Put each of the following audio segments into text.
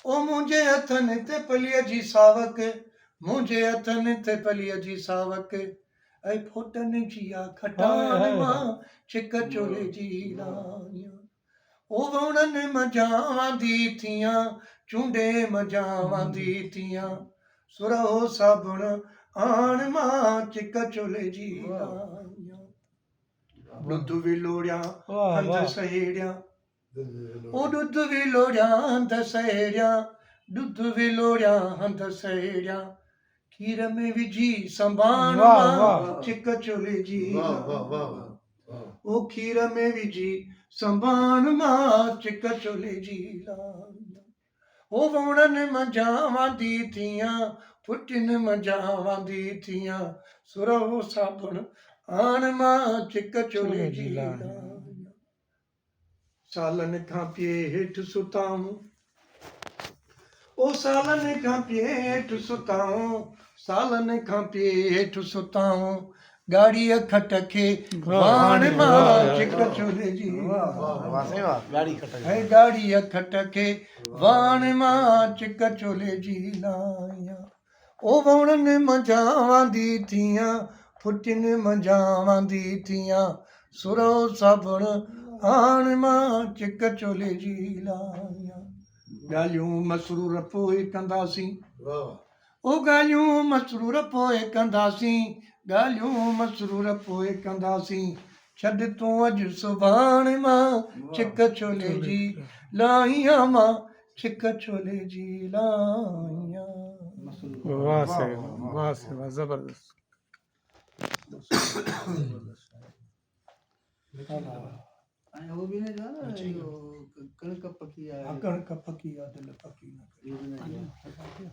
ओ मुंहिंजे हथनि ते पलीअ जी सावक, मुंहिंजे हथनि ते पलीअ जी सावक, ऐं फोटनि जी आ खटाण मां छिक चोले जी लाइयां। ओ वणनि मजां वांदी थियां, चूंडे मजां वांदी थियां, सुरहो साबुण आण मां चिक चोले जी लाइयां। ॾुध विलोड़ियां हंध सहेड़ियां, ओ ॾुध विलोड़ियां हंध सहेड़ियां, ॾुध विलोड़ियां हंध सहेड़ियां, खीर में विझी संभाण मां चिक चोले जी लाइयां। ओ खीर में विझी संभाण मां चिक चोले जी लाइयां। ओ वणनि मजां वांदी थियां, फुटिन मजां वांदी थियां, सुरहो साबुण आण मां चिक चोले जी लाइयां। सालनि खां पिए हेठि सुताऊं, ओ सालनि खां पिए हेठि सुताऊं, सालनि खां पिए हेठि सुताऊं, गाड़ीअ खट खे वाण मां चिक चोले जी लाइयां। गाड़ीअ खट खे वाण मां चिक चोले जी लाइयां। ओ वणनि मजां वांदी थियां, फुटिन मजां वांदी थियां, सुरो साबुण आण मां चिक चोले जी लाइयां। ॻाल्हियूं मसरूर पोइ कंदासीं, ओ ॻाल्हियूं मसरूर पोइ कंदासीं, ॻाल्हियूं मसरूर पोइ कंदासीं, छॾ तूं अॼु सुभाणे मां चिक चोले जी लाइयां, मां चिक चोले जी लाइयां। वाह साईं वाह साईं वाह, जबरदस्त। ऐं उहो बि न चयो न इहो कणिक पकी आहे, कणिक पकी आहे दिलि पकी न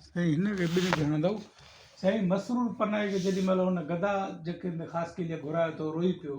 साईं हिनखे ॿिनि खे हणंदव साईं। मसरूर पनाए खे जेॾी महिल हुन गदा जेके ख़ासि के लिए घुरायो त रोई पियो,